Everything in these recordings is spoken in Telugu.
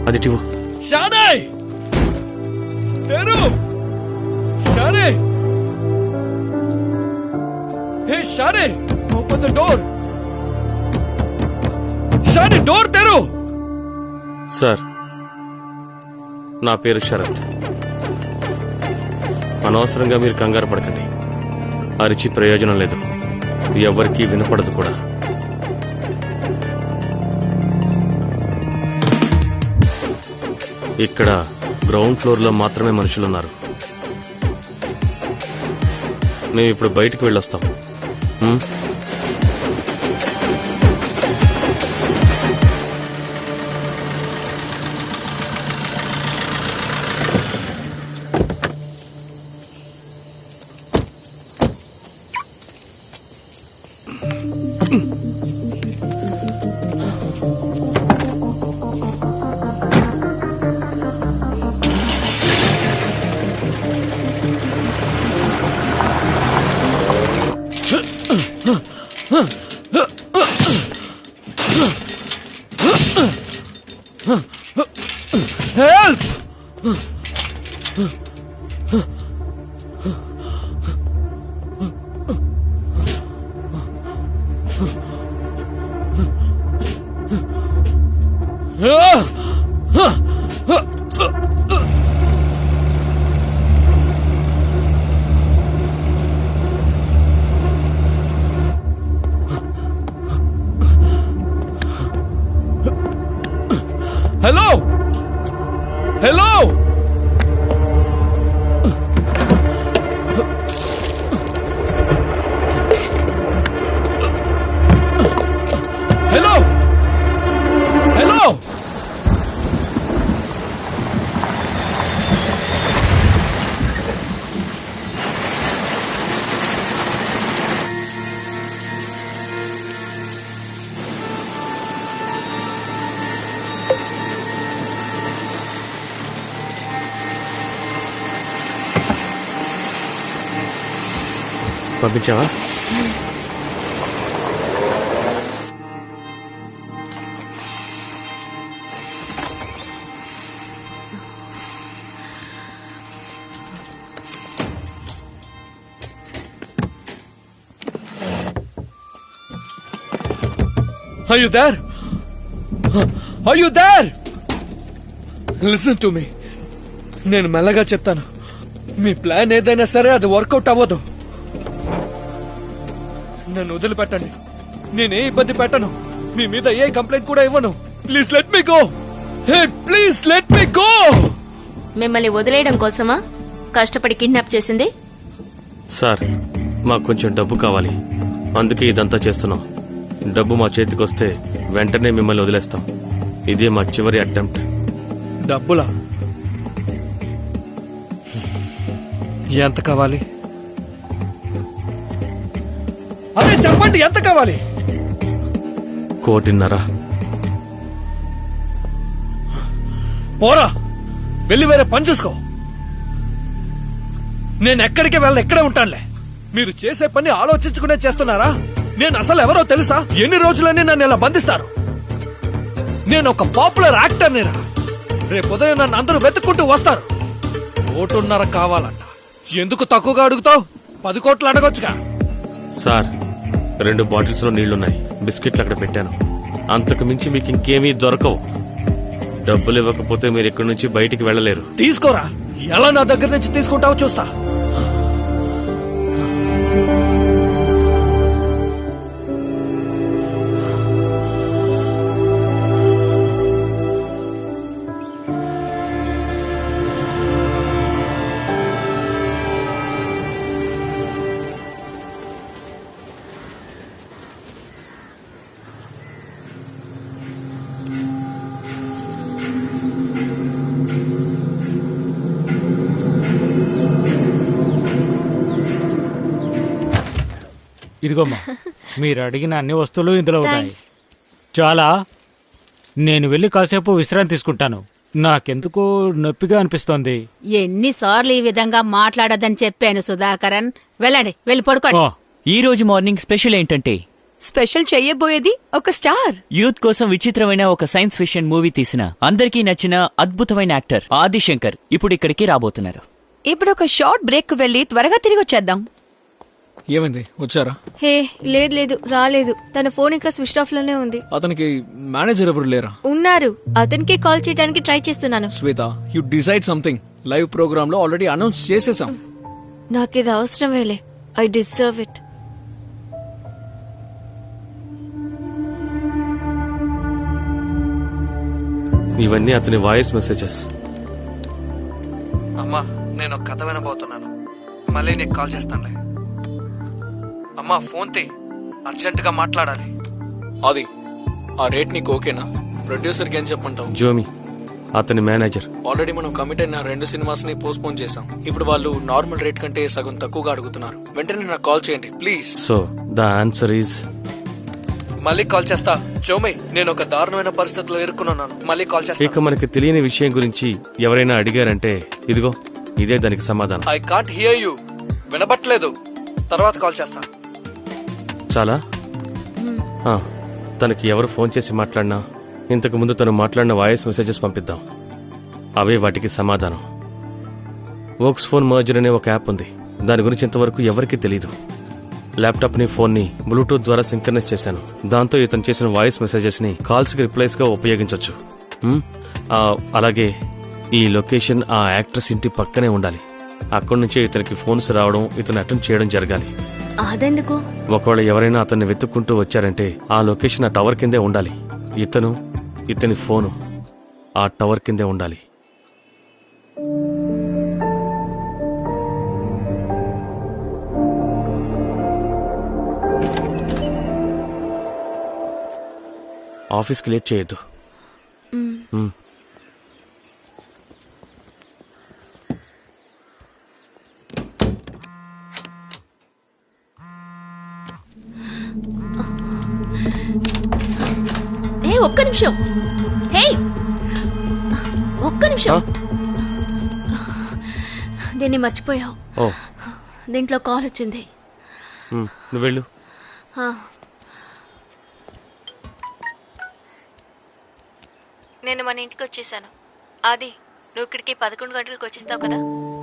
అది టివు. షానే తెరు. షానే, హే షానే, ఓపెన్ ద డోర్. షానే, డోర్ తెరు. సార్, నా పేరు శరత్. అనవసరంగా మీరు కంగారు పడకండి. అరిచి ప్రయోజనం లేదు, ఎవరికీ వినపడదు కూడా. ఇక్కడ గ్రౌండ్ ఫ్లోర్లో మాత్రమే మనుషులున్నారు. మేము ఇప్పుడు బయటికి వెళ్ళొస్తాం. Help! Hello? Hello? Hello? Hello? పంపించావా? Are you there? Are you there? Listen to me. నేను మెల్లగా చెప్తాను. మీ ప్లాన్ ఏదైనా సరే అది వర్కౌట్ అవ్వదు. నన్ను వదిలిపెట్టండి. నేనే ఇబ్బంది పెట్టను. మీ మీద ఏ కంప్లైంట్ కూడా ఇవ్వను. Please let me go. Hey, please let me go. మిమ్మల్ని వదిలేయడం కోసమా కష్టపడి కిడ్నాప్ చేసింది? సార్, మాకు కొంచెం డబ్బు కావాలి, అందుకే ఇదంతా చేస్తున్నాం. డబ్బు మా చేతికి వస్తే వెంటనే మిమ్మల్ని వదిలేస్తాం. ఇదే మా చివరి అటెంప్ట్. డబ్బులా? ఎంత కావాలి? అదే చెప్పండి, ఎంత కావాలి? 1.5 కోటి. పోరా, వెళ్ళి వేరే పని చూసుకో. నేను ఎక్కడికి వెళ్ళను, ఎక్కడే ఉంటానులే. మీరు చేసే పని ఆలోచించుకునే చేస్తున్నారా? నేను అసలు ఎవరో తెలుసా? ఎన్ని రోజులని నన్ను ఇలా బంధిస్తారు? నేను ఒక పాపులర్ యాక్టర్ని రా. రేపు ఉదయం నన్ను అందరూ వెతుక్కుంటూ వస్తారు. 1.5 కోటి కావాలంట. ఎందుకు తక్కువగా అడుగుతావు? 10 కోట్లు అడగొచ్చుగా. సార్, 2 బాటిల్స్లో నీళ్లున్నాయి, బిస్కెట్లు అక్కడ పెట్టాను. అంతకు మించి మీకు ఇంకేమీ దొరకవు. డబ్బులు ఇవ్వకపోతే మీరు ఇక్కడి నుంచి బయటికి వెళ్ళలేరు. తీసుకోరా, ఎలా నా దగ్గర నుంచి తీసుకుంటావో చూస్తా. ఇదిగోమ్మా, మీరు అడిగిన అన్ని వస్తువులు ఇందులో ఉన్నాయి. చాలా. నేను వెళ్ళి కాసేపు విశ్రాంతి తీసుకుంటాను. నాకెందుకో నొప్పిగా అనిపిస్తోంది. ఎన్నిసార్లు ఈ విధంగా మాట్లాడదని చెప్పాను సుధాకరన్. వెళ్ళండి, వెళ్ళి పడుకోండి. ఈ రోజు మార్నింగ్ స్పెషల్ ఏంటంటే స్పెషల్ చెయ్యబోయేది ఒక స్టార్. యూత్ కోసం విచిత్రమైన ఒక సైన్స్ ఫిక్షన్ మూవీ తీసిన అందరికీ నచ్చిన అద్భుతమైన యాక్టర్ ఆదిశంకర్ ఇప్పుడు ఇక్కడికి రాబోతున్నారు. ఇప్పుడు ఒక షార్ట్ బ్రేక్ కు వెళ్లి త్వరగా తిరిగి వచ్చేద్దాం. ఏమైంది, వచ్చారా? హే లేదు రాలేదు. తన ఫోన్ ఇంకా స్విచ్ ఆఫ్ లోనే ఉంది. అతనికి మేనేజర్ ఎవరు లేరా? ఉన్నారు, అతనికి కాల్ చేయడానికి ట్రై చేస్తున్నాను. Shweta, you decide something. Live programme లో ఆల్రెడీ అనౌన్స్ చేసేసాం. నాకిది అవసరమేలే. I deserve it. ఇవన్నీ అతని వాయిస్ మెసేజెస్. అమ్మా, నేను ఒక కథ వినబోతున్నాను. మళ్ళీ నీకు కాల్ చేస్తానులే. అమ్మా, ఫోన్ తీ, అర్జెంట్ గా మాట్లాడాలి. అది ఆ రేట్ నీకు ఓకేనా? ప్రొడ్యూసర్ కి ఏం చెప్పంటావు? జోమి అతని మేనేజర్. ఆల్రెడీ మనం కమిట్ అయిన 2 సినిమాస్ ని పోస్ట్ పోన్ చేసాం. ఇప్పుడు వాళ్ళు నార్మల్ రేట్ కంటే సగం తక్కువగా అడుగుతున్నారు. వెంటనే నాకు కాల్ చేయండి please. So the answer is మళ్ళీ కాల్ చేస్తా. జోమి, నేను ఒక దారుణమైన పరిస్థితిలో ఇరుక్కున్నాను. మళ్ళీ కాల్ చేస్తా. ఇక మనకి తెలియని విషయం గురించి ఎవరైనా అడిగారంటే ఇదిగో ఇదే దానికి సమాధానం. I can't hear you. వినబట్లేదు. తర్వాత కాల్ చేస్తా. చాలా తనకి ఎవరు ఫోన్ చేసి మాట్లాడినా ఇంతకు ముందు తను మాట్లాడిన వాయిస్ మెసేజెస్ పంపిద్దాం. అవే వాటికి సమాధానం. వోక్స్ ఫోన్ మర్జర్ అనే ఒక యాప్ ఉంది. దాని గురించి ఇంతవరకు ఎవరికీ తెలీదు. ల్యాప్టాప్ని ఫోన్ని బ్లూటూత్ ద్వారా సింక్రనైజ్ చేశాను. దాంతో ఇతను చేసిన వాయిస్ మెసేజెస్ని కాల్స్కి రిప్లైస్గా ఉపయోగించవచ్చు. అలాగే ఈ లొకేషన్ ఆ యాక్ట్రెస్ ఇంటి పక్కనే ఉండాలి. అక్కడి నుంచే ఇతనికి ఫోన్స్ రావడం, ఇతను అటెండ్ చేయడం జరగాలి. అదెందుకు? ఒకవేళ ఎవరైనా అతన్ని వెతుక్కుంటూ వచ్చారంటే ఆ లొకేషన్ ఆ టవర్ కిందే ఉండాలి. ఇతని ఫోను ఆ టవర్ కిందే ఉండాలి. ఆఫీస్కి లేట్ చేయొద్దు. ఒక్క నిమిషం. హే, ఒక్క నిమిషం. దీన్ని మర్చిపోయావు. ఓ, దీంట్లో కాల్ వచ్చింది. నువ్వు వెళ్ళు. నేను మన ఇంటికి వచ్చేసాను. ఆది, నువ్వు ఇక్కడికి 11 గంటలకు వచ్చేస్తావు కదా.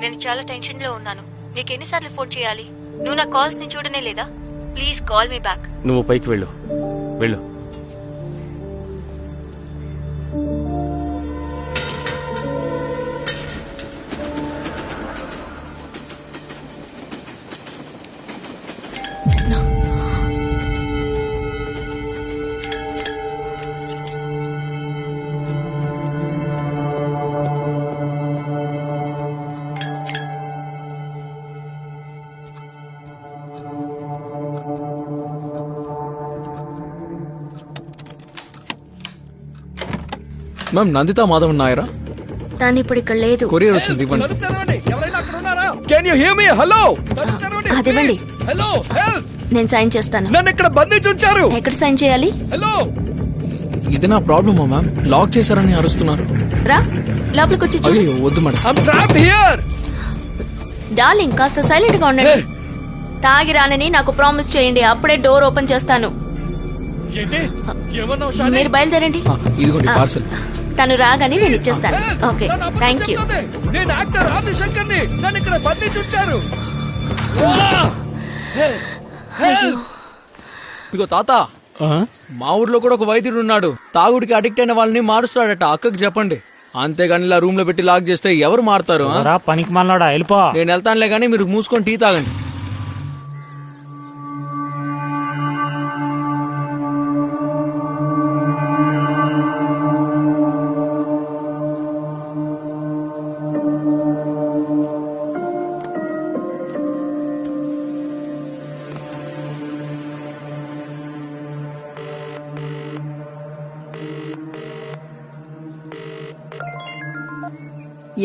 నేను చాలా టెన్షన్ లో ఉన్నాను. నీకు ఎన్నిసార్లు ఫోన్ చేయాలి? నువ్వు నా కాల్స్ ని చూడనే లేదా? Please call me back. నువ్వు పైకి వెళ్ళు. మ్యామ్, నందితా మాధవ్ నాయరా? తను ఇప్పుడు ఇక్కడ లేదు. కొరియర్ వచ్చింది. హలో, అదివ్వండి. నేను సైన్ చేస్తాను. నన్ను ఇక్కడ బంధించి ఉంచారు. ఎక్కడ సైన్ చేయాలి? హలో, ఇది నా ప్రాబ్లమా మ్యామ్? లాక్ చేశారని అరుస్తున్నారు. రా, లోపలికి వచ్చి చూడు. అయ్యో వద్దు madam. I'm trapped here. Darling, కాస్త సైలెంట్ గా ఉండండి. తాగి రానని నాకు ప్రామిస్ చేయండి, అప్పుడే డోర్ ఓపెన్ చేస్తాను. మీరు బయలుదేరండి. ఇదిగోండి పార్సల్. తను రాగానే నేను ఇచ్చేస్తాను. Okay, thank you. నేను యాక్టర్ ఆదిశంకర్ని. నన్ను ఇక్కడ బంధించి ఉంచారు. ఇగో తాత, మా ఊర్లో కూడా ఒక వైద్యుడు ఉన్నాడు. తాగుడికి అడిక్ట్ అయిన వాళ్ళని మారుస్తాడట. అక్కకి చెప్పండి. అంతేగాని ఇలా రూమ్ లో పెట్టి లాక్ చేస్తే ఎవరు మారుతారు? పనికి మళ్ళాడా, వెళ్ళిపో. నేను వెళ్తానులే గానీ మీరు మూసుకొని టీ తాగండి.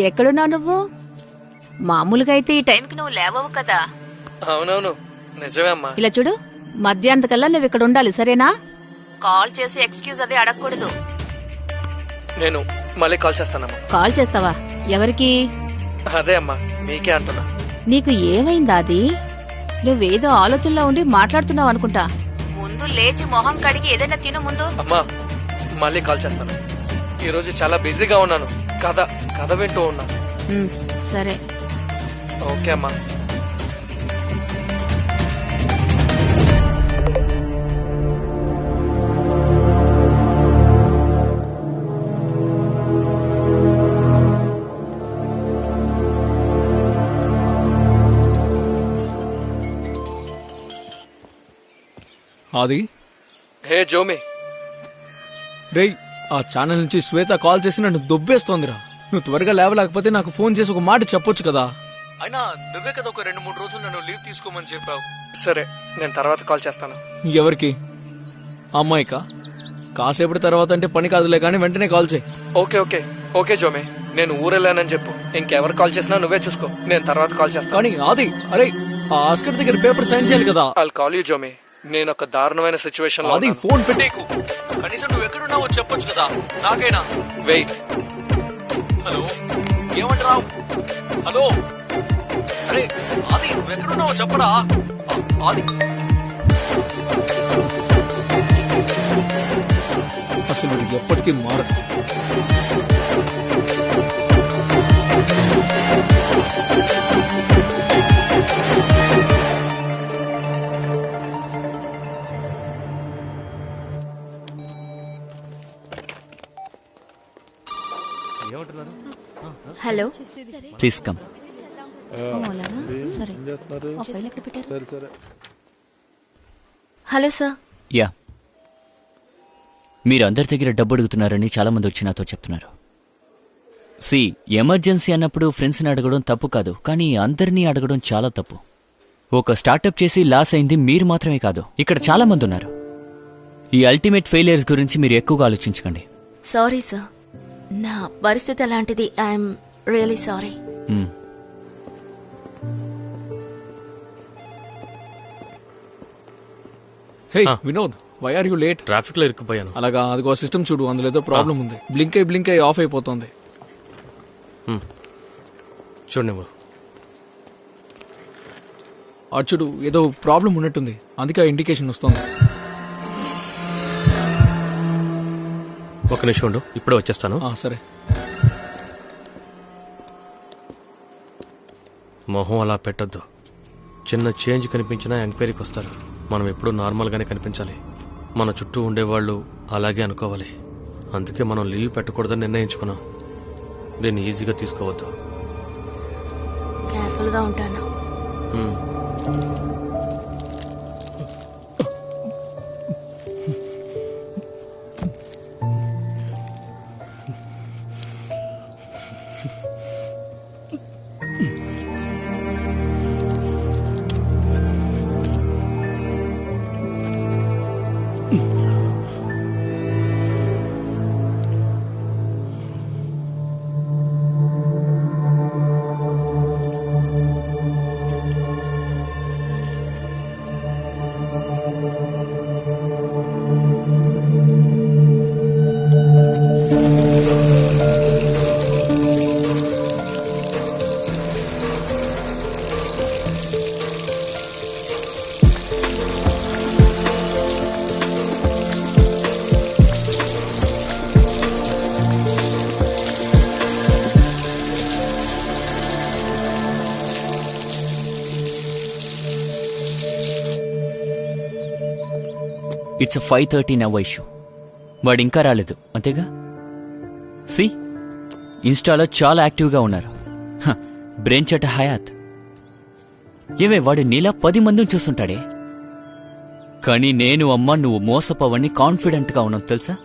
ఎక్కడున్నావు నువ్వు? మామూలుగా అయితే ఈ టైంకి నువ్వు లేవవు కదా. అవునవును, నిజమే అమ్మా. ఇలా చూడు, మధ్యాహ్నంకల్లా నువ్వు ఇక్కడ ఉండాలి, సరేనా? కాల్ చేసి ఎక్స్క్యూజ్ అది అడగకూడదు. నేను మళ్ళీ కాల్ చేస్తానమ్మా. కాల్ చేస్తావా? ఎవరికి? అదే అమ్మా, మీకే అంటున్నా. నీకు ఏమైందా? అది నువ్వేదో ఆలోచనలో ఉండి మాట్లాడుతున్నావు అనుకుంటా. ముందు ముందు లేచి మొహం కడిగి ఏదైనా తిను ముందు. అమ్మా మళ్ళీ కాల్ చేస్తాను. ఈరోజు చాలా బిజీగా ఉన్నాను. కథ వింటూ ఉన్నా. సరే. ఓకే అమ్మా. ఆది, హే జోమి, రేయ్ ఆ ఛానల్ నుంచి శ్వేత కాల్ చేసి నన్ను దొబ్బేస్తోందిరా. నువ్వు త్వరగా లేవలేకపోతే నాకు ఫోన్ చేసి ఒక మాట చెప్పొచ్చు కదా. అయినా నువ్వే కదా ఒక 2-3 రోజులు నన్ను లీవ్ తీసుకోమని చెప్పావు. సరే నేను తర్వాత కాల్ చేస్తాను. ఎవరికి? అమ్మాయికా? కాసేపటి తర్వాత అంటే పని కాదులే కానీ వెంటనే కాల్ చేయి. ఓకే జోమి, నేను ఊరెళ్ళానని చెప్పు. ఇంకెవరు కాల్ చేసినా నువ్వే చూసుకో. నేను తర్వాత కాల్ చేస్తాను. కానీ ఆది, అరే ఆ ఆస్కర్ దగ్గర పేపర్ సైన్ చేయాలి కదా. ఐల్ కాల్ యూ జోమి. నేను ఒక దారుణమైన సిచ్యువేషన్ లో అది ఉన్నాను. ఫోన్ పెట్టేకు. కనీసం నువ్వు ఎక్కడున్నావో చెప్పొచ్చు కదా నాకైనా. వెయిట్. హలో, ఏమంటున్నావు? హలో, అరే ఆది నువ్వు ఎక్కడున్నావో చెప్పరా. ఆది అసలు వీడు ఎప్పటికీ మారడు. Hello, please come. Hello sir. Yeah, మీరు అందరి దగ్గర డబ్బు అడుగుతున్నారని చాలా మంది వచ్చి నాతో చెప్తున్నారు. ఎమర్జెన్సీ అన్నప్పుడు ఫ్రెండ్స్ని అడగడం తప్పు కాదు, కానీ అందరినీ అడగడం చాలా తప్పు. ఒక స్టార్టప్ చేసి లాస్ అయింది మీరు మాత్రమే కాదు, ఇక్కడ చాలా మంది ఉన్నారు. ఈ అల్టిమేట్ ఫెయిలియర్స్ గురించి మీరు ఎక్కువగా ఆలోచించకండి. సారీ సార్, నా పరిస్థితి అలాంటిది. I'm really sorry. Hey Vinod, why are you late? Traffic లో ఇరుక్కుపోయాను. అలాగా, అదిగో సిస్టమ్ చూడు, అందులో ఏదో ప్రాబ్లం ఉంది. బ్లింక్ అయి ఆఫ్ అయిపోతుంది. చూడు నువ్వు. చూడు, ఏదో ప్రాబ్లం ఉన్నట్టుంది, అందుకే ఆ ఇండికేషన్ వస్తుంది. ఒక నిమిషం ఉండు, ఇప్పుడే వచ్చేస్తాను. సరే. మొహం అలా పెట్టొద్దు. చిన్న చేంజ్ కనిపించినా ఎంక్వైరీకి వస్తారు. మనం ఎప్పుడూ నార్మల్గానే కనిపించాలి. మన చుట్టూ ఉండేవాళ్ళు అలాగే అనుకోవాలి. అందుకే మనం లీవ్ పెట్టకూడదని నిర్ణయించుకున్నాం. దీన్ని ఈజీగా తీసుకోవద్దు. కేర్ఫుల్గా ఉంటాను. It's 5:30 now issue. వాడు ఇంకా రాలేదు అంతేగా. ఇన్స్టాలో చాలా యాక్టివ్గా ఉన్నారు. బ్రెయిన్ చట హయాత్. ఏమే, వాడు నీలా 10 మందిని చూస్తుంటాడే. కానీ నేను అమ్మ నువ్వు మోసపోవని కాన్ఫిడెంట్గా ఉన్నావు తెలుసా.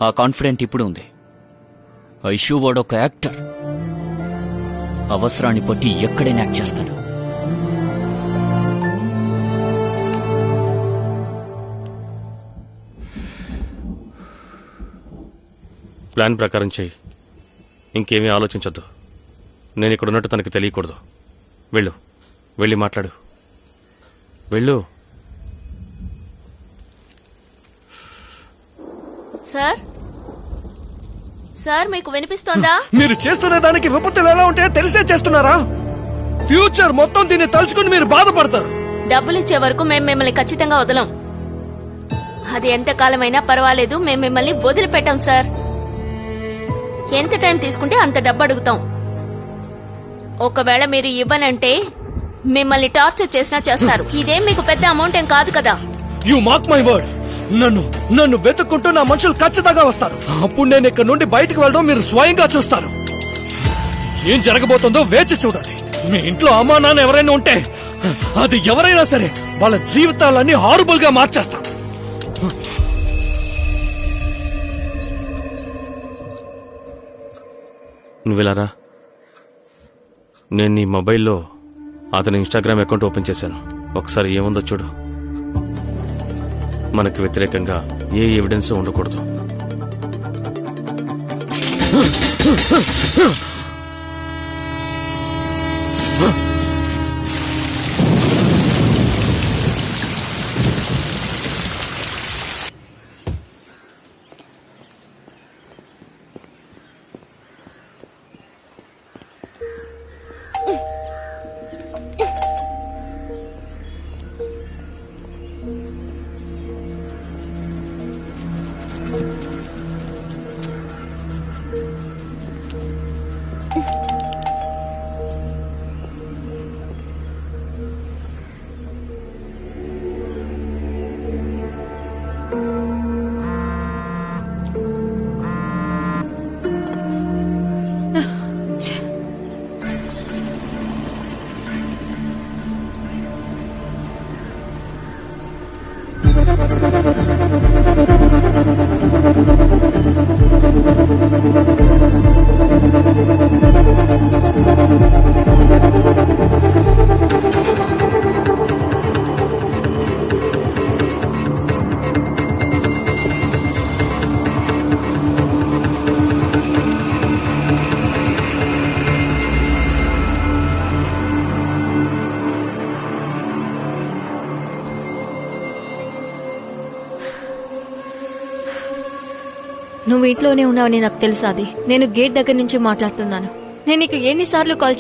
ఆ కాన్ఫిడెంట్ ఇప్పుడు ఉంది. ఐషు వాడు ఒక యాక్టర్. అవసరాన్ని బట్టి ఎక్కడైనా యాక్ట్ చేస్తాడు. ప్లాన్ ప్రకారం చెయ్యి. ఇంకేమీ ఆలోచించొద్దు. నేను ఇక్కడ ఉన్నట్టు తనకి తెలియకూడదు. వెళ్ళి మాట్లాడు. వెళ్ళు. సార్ మీకు వినిపిస్తోందా? మీరు చేస్తున్న దానికి విపత్తులు ఎలా ఉంటాయో తెలిసే చేస్తున్నారా? ఫ్యూచర్ మొత్తం దీన్ని తలుచుకుని మీరు బాధపడతారు. డబ్బులు ఇచ్చే వరకు మేము మిమ్మల్ని ఖచ్చితంగా వదలం. అది ఎంతకాలమైనా పర్వాలేదు, మేము మిమ్మల్ని వదిలిపెట్టాం సార్. ఎంత టైం తీసుకుంటే అంత డబ్బు అడుగుతాం. ఒకవేళ మీరు ఇవ్వనంటే మిమ్మల్ని టార్చర్ చేసినా చేస్తారు. ఇదేం మీకు పెద్ద అమౌంట్ ఏం కాదు కదా. You mark my word. నన్ను వెతుక్కుంటూ నా మనుషులు ఖచ్చితంగా వస్తారు. అప్పుడు నేను ఇక్కడ నుండి బయటకు వెళ్ళడం మీరు స్వయంగా చూస్తారు. ఏం జరగబోతుందో వేచి చూడండి. మీ ఇంట్లో అమ్మా నాన్న ఎవరైనా ఉంటే అది ఎవరైనా సరే వాళ్ళ జీవితాలన్నీ హారబుల్ గా మార్చేస్తాను. నువ్వెలారా? నేను నీ మొబైల్లో అతని ఇన్స్టాగ్రామ్ అకౌంట్ ఓపెన్ చేశాను. ఒకసారి ఏముందో చూడు. మనకు వ్యతిరేకంగా ఏ ఎవిడెన్స్ ఉండకూడదు. నువ్వు ఇంట్లోనే ఉన్నావని నాకు తెలుసు. అది నేను గేట్ దగ్గర నుంచి మాట్లాడుతున్నాను. నేను నీకు ఎన్నిసార్లు కాల్